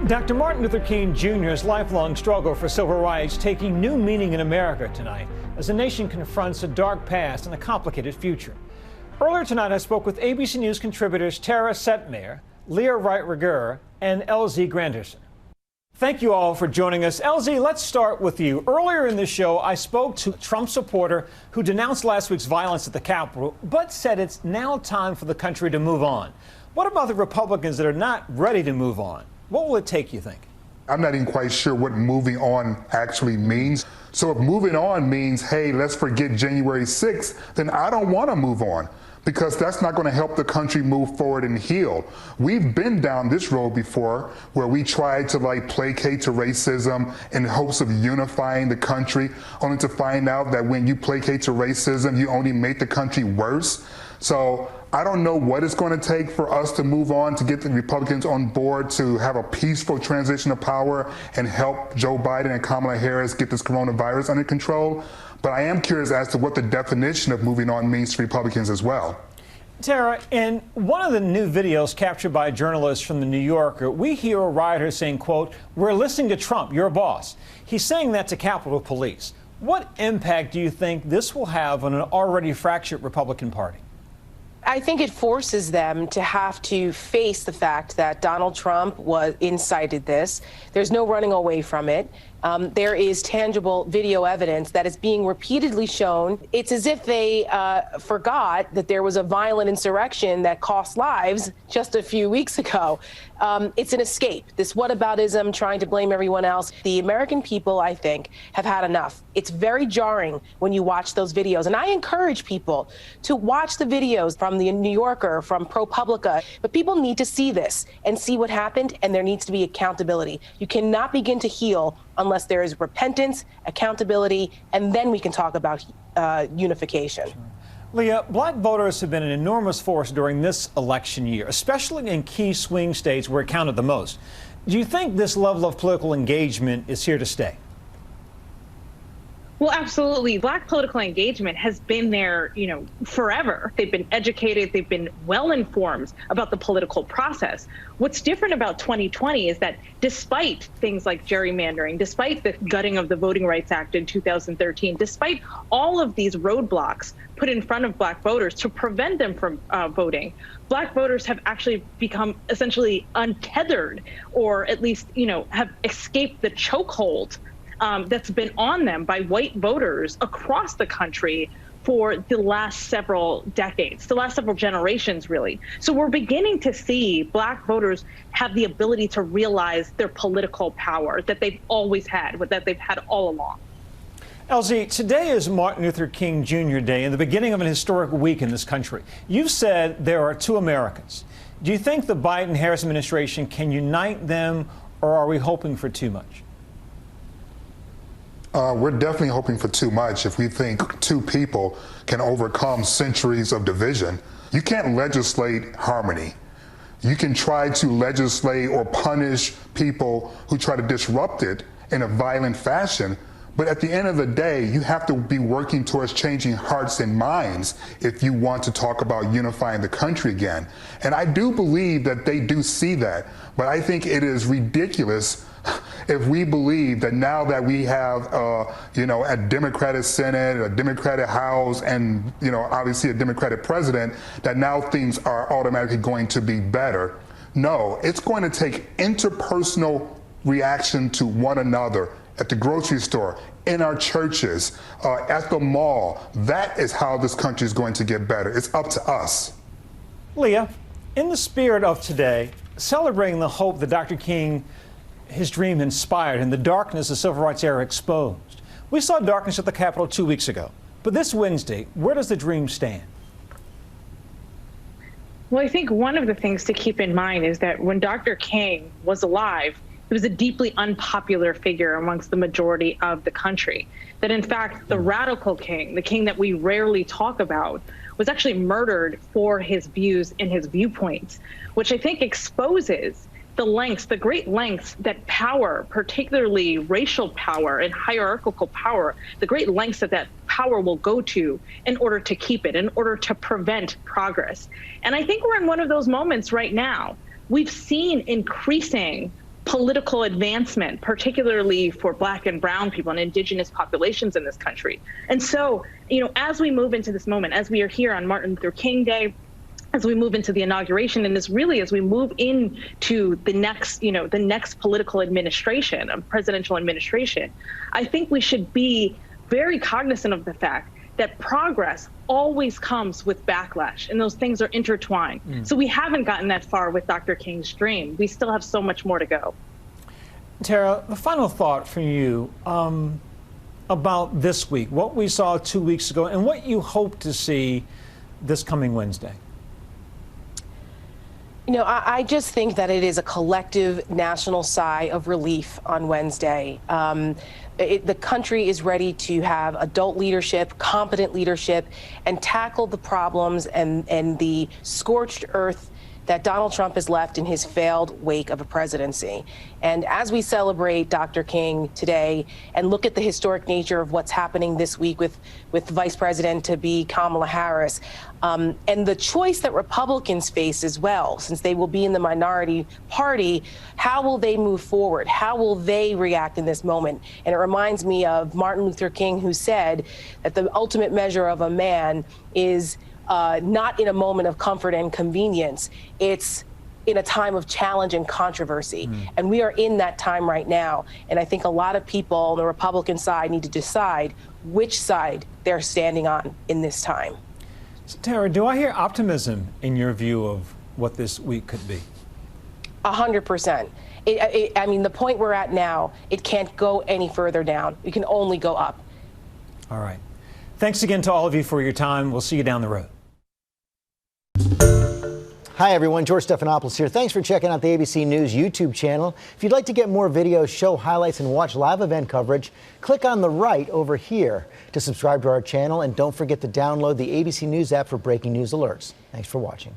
Dr. Martin Luther King Jr.'s lifelong struggle for civil rights taking new meaning in America tonight as the nation confronts a dark past and a complicated future. Earlier tonight, I spoke with ABC News contributors Tara Setmayer, Leah Wright-Rigueur, and LZ Granderson. Thank you all for joining us. LZ, let's start with you. Earlier in this show, I spoke to a Trump supporter who denounced last week's violence at the Capitol, but said it's now time for the country to move on. What about the Republicans that are not ready to move on? What will it take, you think? I'm not even quite sure what moving on actually means. So if moving on means, hey, let's forget January 6th, then I don't want to move on, because that's not going to help the country move forward and heal. We've been down this road before where we tried to placate to racism in hopes of unifying the country, only to find out that when you placate to racism, you only make the country worse. So I don't know what it's going to take for us to move on, to get the Republicans on board, to have a peaceful transition of power and help Joe Biden and Kamala Harris get this coronavirus under control. But I am curious as to what the definition of moving on means to Republicans as well. Tara, in one of the new videos captured by journalists from the New Yorker, we hear a rioter saying, quote, "We're listening to Trump, your boss." He's saying that to Capitol Police. What impact do you think this will have on an already fractured Republican Party? I think it forces them to have to face the fact that Donald Trump incited this. There's no running away from it. There is tangible video evidence that is being repeatedly shown. It's as if they forgot that there was a violent insurrection that cost lives just a few weeks ago. It's an escape, this whataboutism, trying to blame everyone else. The American people, I think, have had enough. It's very jarring when you watch those videos. And I encourage people to watch the videos from the New Yorker, from ProPublica. But people need to see this and see what happened, and there needs to be accountability. You cannot begin to heal unless there is repentance, accountability, and then we can talk about unification. Sure. Leah, black voters have been an enormous force during this election year, especially in key swing states where it counted the most. Do you think this level of political engagement is here to stay? Well, absolutely. Black political engagement has been there, forever. They've been educated. They've been well informed about the political process. What's different about 2020 is that despite things like gerrymandering, despite the gutting of the Voting Rights Act in 2013, despite all of these roadblocks put in front of black voters to prevent them from voting, black voters have actually become essentially untethered, or at least, have escaped the chokehold that's been on them by white voters across the country for the last several decades, the last several generations, really. So we're beginning to see black voters have the ability to realize their political power that they've always had, that they've had all along. LZ, today is Martin Luther King Jr. Day and the beginning of an historic week in this country. You've said there are two Americans. Do you think the Biden-Harris administration can unite them, or are we hoping for too much? We're definitely hoping for too much if we think two people can overcome centuries of division. You can't legislate harmony. You can try to legislate or punish people who try to disrupt it in a violent fashion. But at the end of the day, you have to be working towards changing hearts and minds if you want to talk about unifying the country again. And I do believe that they do see that. But I think it is ridiculous if we believe that now that we have, a Democratic Senate, a Democratic House, and, obviously a Democratic president, that now things are automatically going to be better. No, it's going to take interpersonal reaction to one another at the grocery store, in our churches, at the mall. That is how this country is going to get better. It's up to us. Leah, in the spirit of today, celebrating the hope that Dr. King, his dream inspired, and the darkness the civil rights era exposed. We saw darkness at the Capitol 2 weeks ago. But this Wednesday, where does the dream stand? Well, I think one of the things to keep in mind is that when Dr. King was alive, he was a deeply unpopular figure amongst the majority of the country. That in fact, the radical king, the king that we rarely talk about, was actually murdered for his views and his viewpoints, which I think exposes the great lengths that power, particularly racial power and hierarchical power, the great lengths that power will go to in order to keep it, in order to prevent progress. And I think we're in one of those moments right now. We've seen increasing political advancement, particularly for Black and brown people and indigenous populations in this country. And so, as we move into this moment, as we are here on Martin Luther King Day, as we move into the inauguration, and as we move into the next political administration, presidential administration, I think we should be very cognizant of the fact that progress always comes with backlash, and those things are intertwined. So we haven't gotten that far with Dr. King's dream. We still have so much more to go. Tara, the final thought from you about this week, what we saw 2 weeks ago, and what you hope to see this coming Wednesday. I just think that it is a collective national sigh of relief on Wednesday. The country is ready to have adult leadership, competent leadership, and tackle the problems and the scorched earth that Donald Trump has left in his failed wake of a presidency. And as we celebrate Dr. King today and look at the historic nature of what's happening this week with Vice President to be Kamala Harris, and the choice that Republicans face as well, since they will be in the minority party, how will they move forward? How will they react in this moment? And it reminds me of Martin Luther King, who said that the ultimate measure of a man is not in a moment of comfort and convenience. It's in a time of challenge and controversy. And we are in that time right now. And I think a lot of people on the Republican side need to decide which side they're standing on in this time. So, Tara, do I hear optimism in your view of what this week could be? 100%. I mean, the point we're at now, it can't go any further down. We can only go up. All right. Thanks again to all of you for your time. We'll see you down the road. Hi, everyone. George Stephanopoulos here. Thanks for checking out the ABC News YouTube channel. If you'd like to get more videos, show highlights, and watch live event coverage, click on the right over here to subscribe to our channel. And don't forget to download the ABC News app for breaking news alerts. Thanks for watching.